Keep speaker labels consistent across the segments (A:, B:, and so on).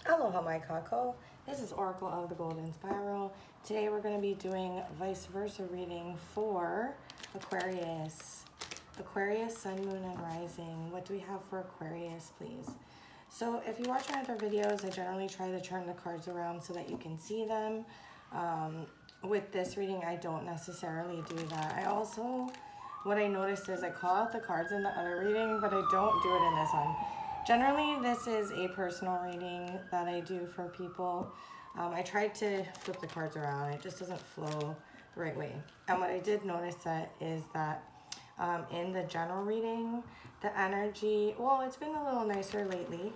A: Aloha, my kako. This is Oracle of the Golden Spiral. Today we're going to be doing vice versa reading for Aquarius. Aquarius, Sun, Moon, and Rising. What do we have for Aquarius, please? So if you watch my other videos, I generally try to turn the cards around so that you can see them. With this reading, I don't necessarily do that. What I noticed is I call out the cards in the other reading, but I don't do it in this one. Generally, this is a personal reading that I do for people. I tried to flip the cards around. It just doesn't flow the right way. And what I did notice is that in the general reading, the energy, well, it's been a little nicer lately.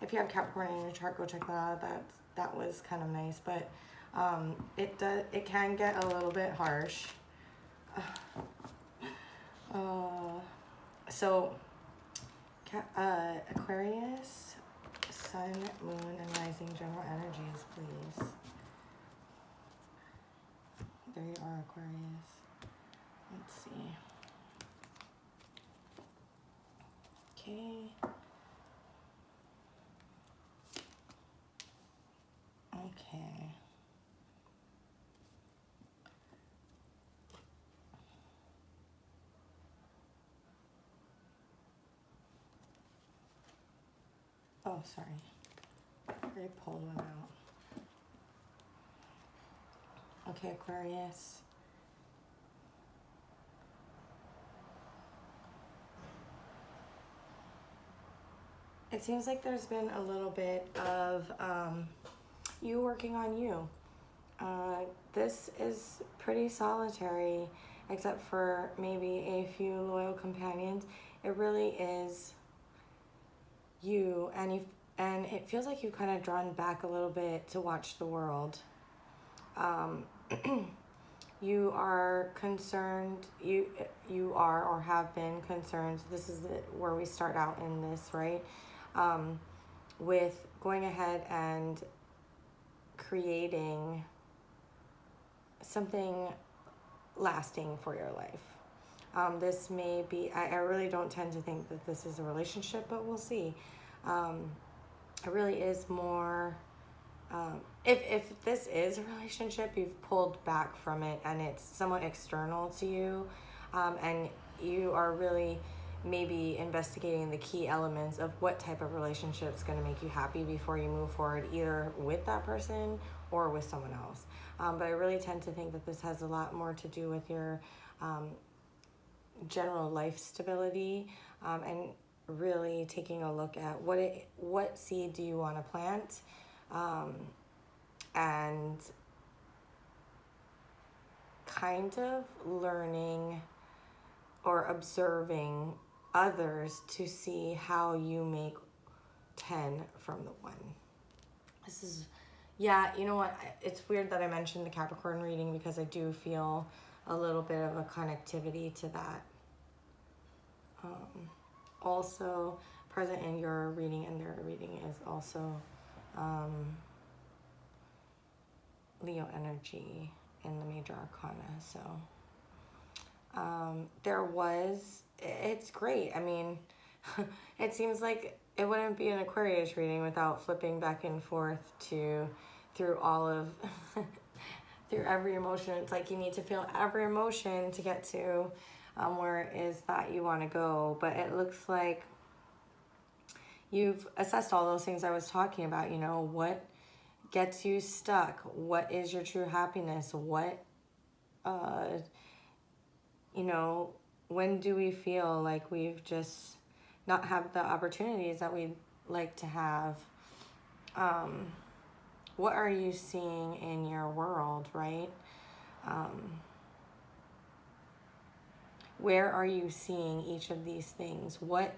A: If you have Capricorn in your chart, go check that out. That was kind of nice, but it can get a little bit harsh. So Aquarius, Sun, Moon, and Rising general energies, please. There you are, Aquarius. Let's see. Okay. Okay. Oh, sorry. I already pulled one out. Okay, Aquarius. It seems like there's been a little bit of you working on you. This is pretty solitary, except for maybe a few loyal companions. It really is you, and it feels like you've kind of drawn back a little bit to watch the world. You are concerned, you are or have been concerned. This is where we start out in this, right? With going ahead and creating something lasting for your life. This may be, I really don't tend to think that this is a relationship, but we'll see. It really is more, if this is a relationship, you've pulled back from it and it's somewhat external to you, and you are really maybe investigating the key elements of what type of relationship is going to make you happy before you move forward, either with that person or with someone else. But I really tend to think that this has a lot more to do with your general life stability, and really taking a look at what seed do you want to plant, and kind of learning or observing others to see how you make 10 from the 1. This is, yeah, you know what? It's weird that I mentioned the Capricorn reading because I do feel a little bit of a connectivity to that. Also present in your reading and their reading is also Leo energy in the major arcana. So it's great. I mean, it seems like it wouldn't be an Aquarius reading without flipping back and forth through all of through every emotion. It's like you need to feel every emotion to get to where it is that you want to go. But it looks like you've assessed all those things I was talking about. You know, what gets you stuck? What is your true happiness? What, you know, when do we feel like we've just not have the opportunities that we'd like to have? What are you seeing in your world, right? Where are you seeing each of these things? What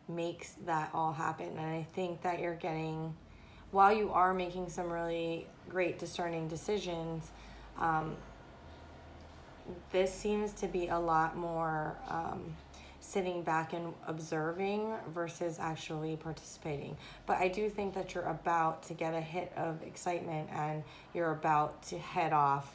A: makes that all happen? And I think that you're getting, while you are making some really great discerning decisions, this seems to be a lot more sitting back and observing versus actually participating. But I do think that you're about to get a hit of excitement and you're about to head off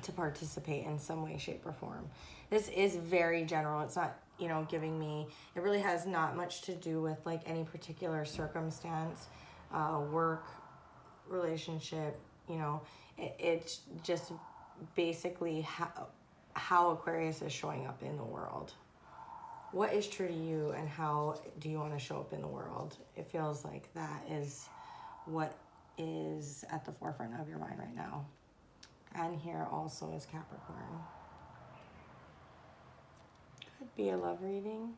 A: to participate in some way, shape, or form. This is very general. It's not you know, giving me, it really has not much to do with like any particular circumstance, work, relationship, you know, it's just basically how Aquarius is showing up in the world. What is true to you and how do you want to show up in the world? It feels like that is what is at the forefront of your mind right now. And here also is Capricorn. Could be a love reading.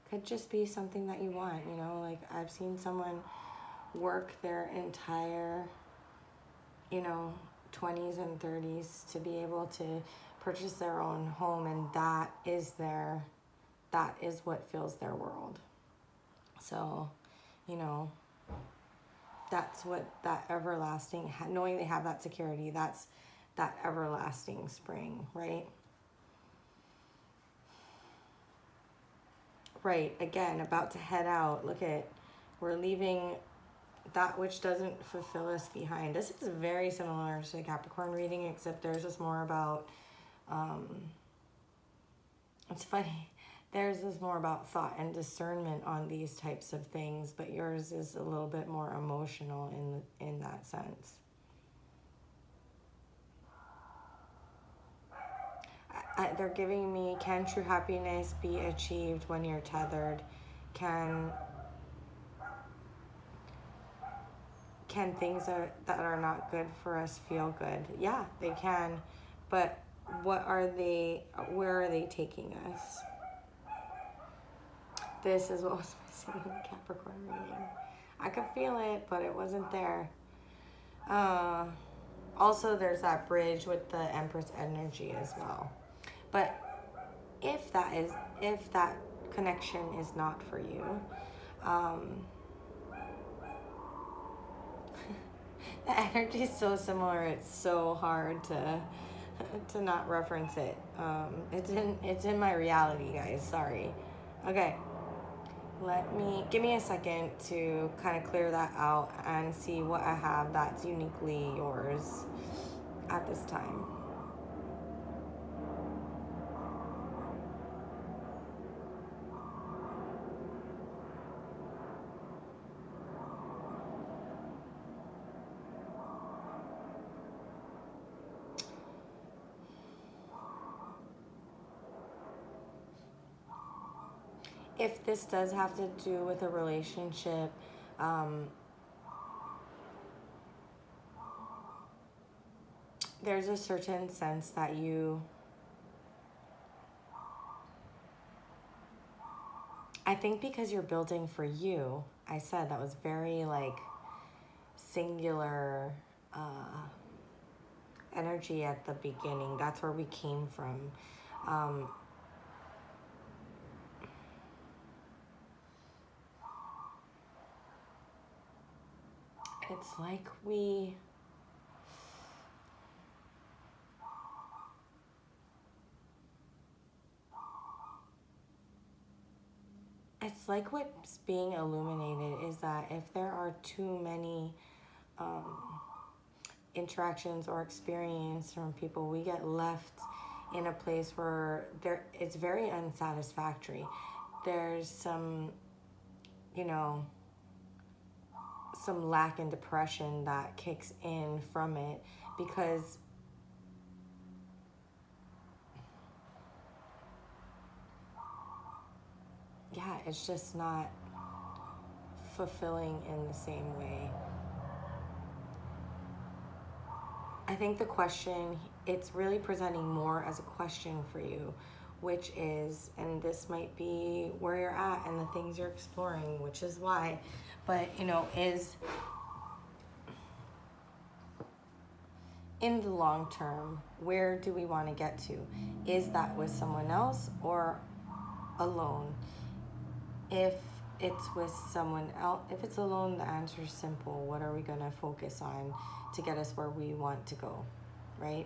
A: Could just be something that you want, you know, like I've seen someone work their entire, you know, 20s and 30s to be able to purchase their own home, and that is what fills their world. So, you know, that's what that everlasting, knowing they have that security, that's that everlasting spring, right? Right, again, about to head out. Look at, we're leaving that which doesn't fulfill us behind. This is very similar to the Capricorn reading, except theirs is more about, it's funny, theirs is more about thought and discernment on these types of things, but yours is a little bit more emotional in that sense. They're giving me, can true happiness be achieved when you're tethered? Can things that are not good for us feel good? Yeah, they can. But where are they taking us? This is what was missing in the Capricorn reading. I could feel it, but it wasn't there. Also, there's that bridge with the Empress energy as well. But if that connection is not for you, the energy is so similar. It's so hard to not reference it. It's in my reality, guys. Sorry. Okay. Give me a second to kind of clear that out and see what I have that's uniquely yours at this time. If this does have to do with a relationship, there's a certain sense that I think because you're building for you, I said that was very like singular energy at the beginning. That's where we came from. It's like it's like what's being illuminated is that if there are too many interactions or experience from people, we get left in a place where it's very unsatisfactory. There's some, you know, some lack and depression that kicks in from it because it's just not fulfilling in the same way. I think the question, it's really presenting more as a question for you, which is, and this might be where you're at and the things you're exploring, which is why, but you know, is in the long term, where do we want to get to? Is that with someone else or alone? If it's with someone else, if it's alone, the answer is simple. What are we going to focus on to get us where we want to go, right?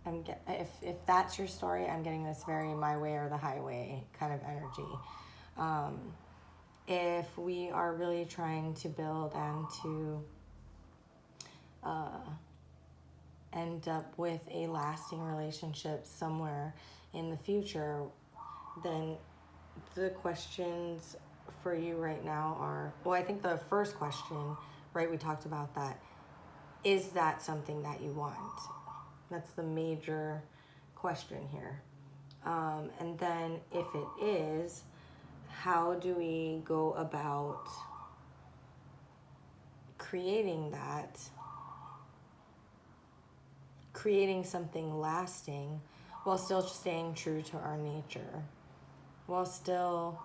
A: If that's your story, I'm getting this very my way or the highway kind of energy. If we are really trying to build and to end up with a lasting relationship somewhere in the future, then the questions for you right now are, well, I think the first question, right, we talked about that. Is that something that you want? That's the major question here. And then if it is, how do we go about creating that, creating something lasting while still staying true to our nature? While still,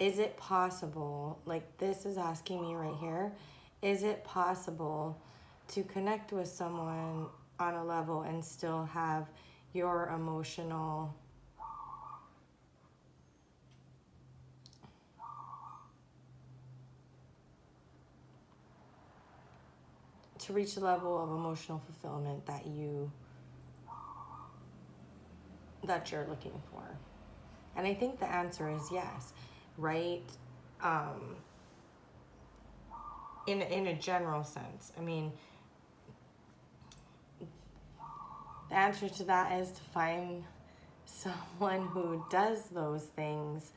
A: is it possible, like this is asking me right here, is it possible to connect with someone on a level and still have your emotional to reach the level of emotional fulfillment that you're looking for? And I think the answer is yes, right? In a general sense. I mean, the answer to that is to find someone who does those things.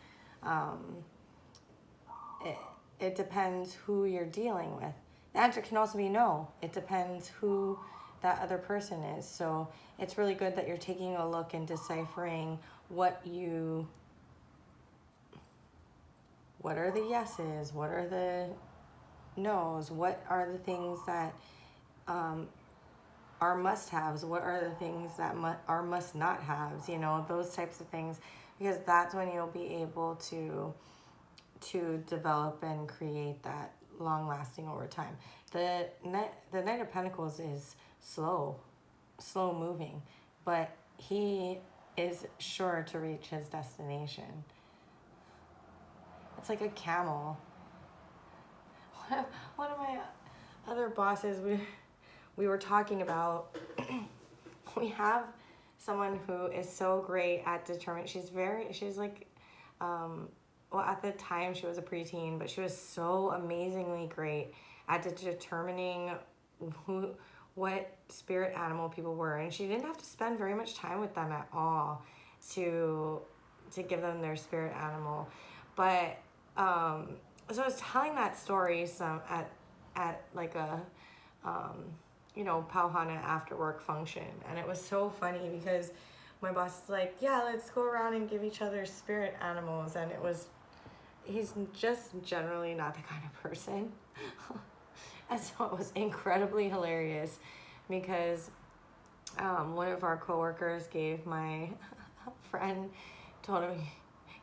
A: It depends who you're dealing with. The answer can also be no. It depends who that other person is. So it's really good that you're taking a look and deciphering what are the yeses, what are the no's, what are the things that are must-haves, what are the things that are must-not-haves, those types of things, because that's when you'll be able to develop and create that long-lasting over time. The Knight of Pentacles is slow moving, but he is sure to reach his destination. It's like a camel. One of my other bosses, we were talking about, we have someone who is so great at determining, she's like, well, at the time she was a preteen, but she was so amazingly great at determining what spirit animal people were. And she didn't have to spend very much time with them at all to give them their spirit animal. But, so I was telling that story at like a, Pauhana after work function. And it was so funny because my boss is like, yeah, let's go around and give each other spirit animals. And he's just generally not the kind of person. And so it was incredibly hilarious because one of our coworkers gave my friend, told him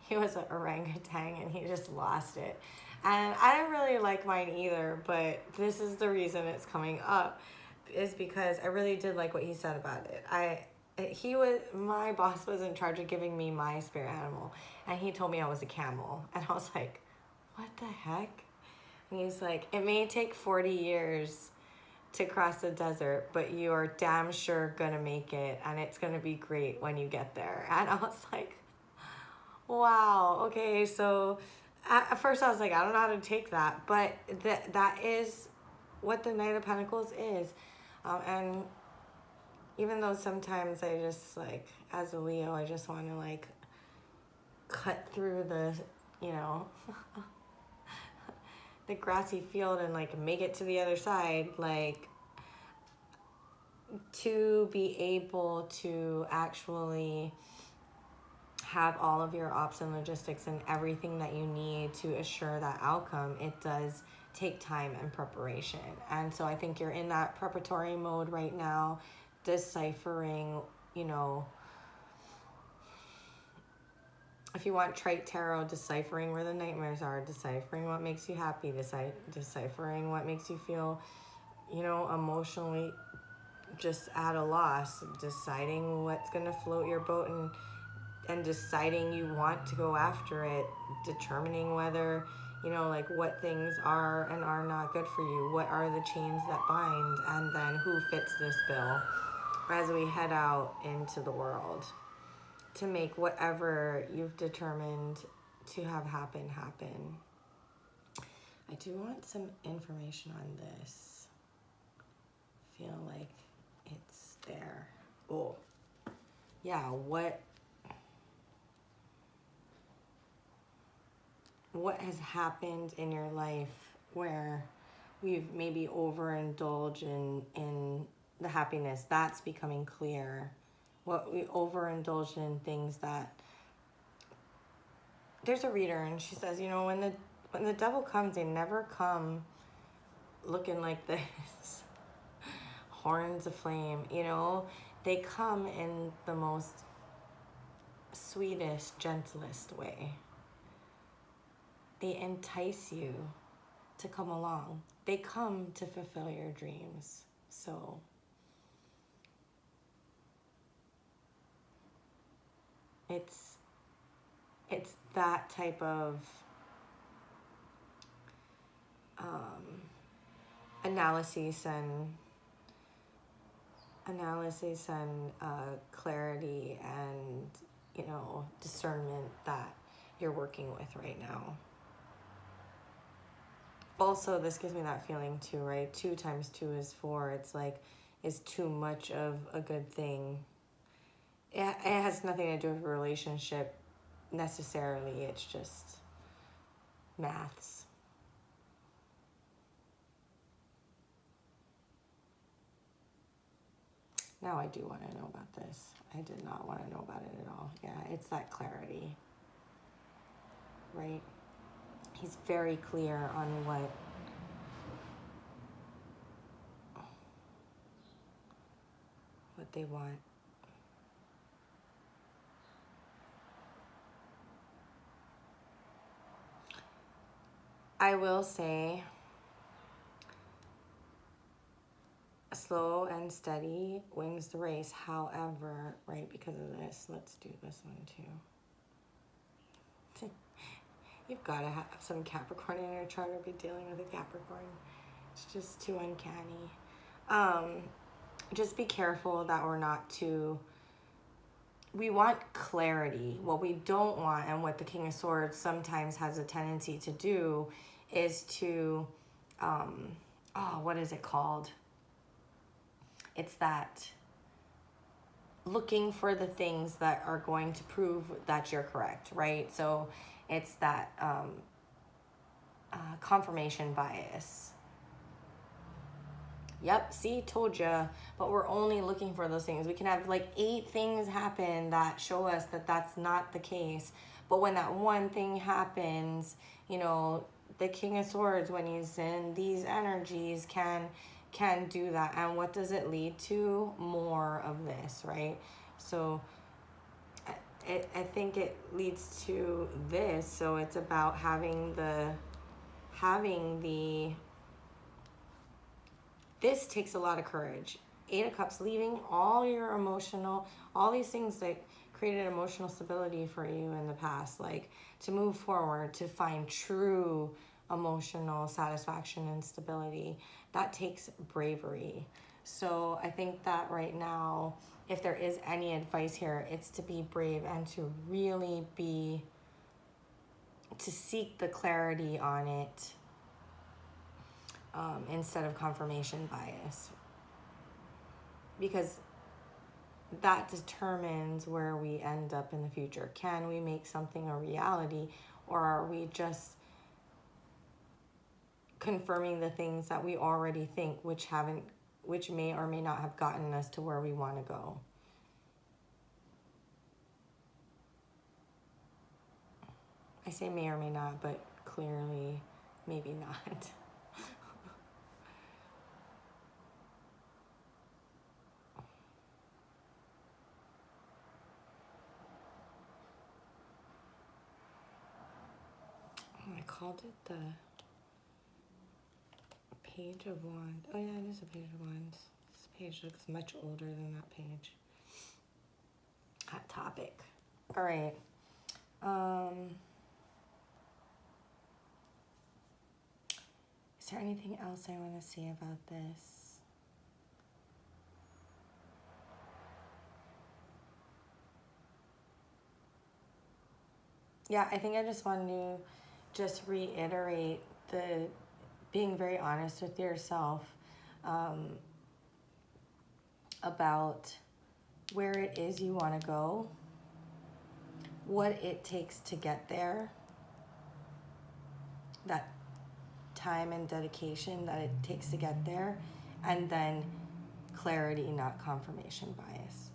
A: he was an orangutan and he just lost it. And I didn't really like mine either, but this is the reason it's coming up, is because I really did like what he said about it. My boss was in charge of giving me my spirit animal, and he told me I was a camel. And I was like, what the heck? And he's like, it may take 40 years to cross the desert, but you are damn sure gonna make it, and it's gonna be great when you get there. And I was like, wow, okay, so at first I was like, I don't know how to take that, but that is what the Knight of Pentacles is. And even though sometimes I just, like, as a Leo, I just want to, like, cut through the, the grassy field and, like, make it to the other side, like, to be able to actually have all of your ops and logistics and everything that you need to assure that outcome, it does take time and preparation. And so I think you're in that preparatory mode right now, deciphering, if you want trite tarot, deciphering where the nightmares are, deciphering what makes you happy, deciphering what makes you feel, emotionally just at a loss, deciding what's going to float your boat, and deciding you want to go after it, determining whether, like what things are and are not good for you, what are the chains that bind, and then who fits this bill as we head out into the world to make whatever you've determined to have happen. I do want some information on this. Feel like it's there. Oh, yeah, what what has happened in your life where we've maybe overindulged in the happiness. That's becoming clear. What we overindulged in things that, there's a reader and she says, you know, when the devil comes, they never come looking like this. Horns of flame, you know, they come in the most sweetest, gentlest way. They entice you to come along. They come to fulfill your dreams. So it's that type of analysis and clarity and, you know, discernment that you're working with right now. Also, this gives me that feeling too, right? 2 times 2 is 4. It's like, is too much of a good thing. It has nothing to do with a relationship necessarily. It's just maths. Now I do want to know about this. I did not want to know about it at all. Yeah, it's that clarity, right? He's very clear on what they want. I will say, slow and steady wins the race. However, right, because of this, let's do this one too. You've got to have some Capricorn in your chart or be dealing with a Capricorn. It's just too uncanny. Just be careful that we're not too... We want clarity. What we don't want, and what the King of Swords sometimes has a tendency to do, is to... what is it called? It's that looking for the things that are going to prove that you're correct, right? So it's that confirmation bias. Yep, see, told ya. But we're only looking for those things. We can have like 8 things happen that show us that that's not the case. But when that one thing happens, you know, the King of Swords, when he's in these energies, can do that. And what does it lead to? More of this, right? So I think it leads to this. So it's about having the this takes a lot of courage. 8 of Cups, leaving all your emotional, all these things that created emotional stability for you in the past, like to move forward, to find true emotional satisfaction and stability. That takes bravery. So I think that right now, if there is any advice here, it's to be brave and to really to seek the clarity on it. Instead of confirmation bias, because that determines where we end up in the future. Can we make something a reality, or are we just confirming the things that we already think, which may or may not have gotten us to where we want to go? I say may or may not, but clearly maybe not. I called it the Page of Wands. Oh yeah, it is a Page of Wands. This page looks much older than that page. Hot topic. All right. Is there anything else I want to say about this? Yeah, I think I just want to just reiterate the being very honest with yourself about where it is you want to go, what it takes to get there, that time and dedication that it takes to get there, and then clarity, not confirmation bias.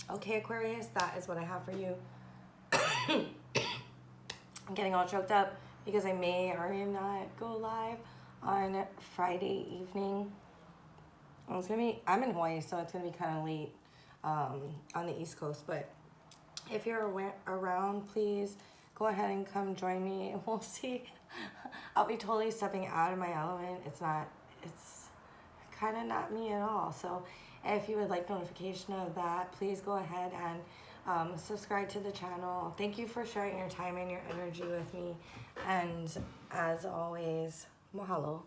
A: Okay, Aquarius, that is what I have for you. I'm getting all choked up because I may or may not go live on Friday evening. I'm in Hawaii, so it's gonna be kind of late on the East Coast, but if you're around, please go ahead and come join me, and we'll see. I'll be totally stepping out of my element. It's kind of not me at all. So if you would like notification of that, please go ahead and subscribe to the channel. Thank you for sharing your time and your energy with me. And as always, mahalo.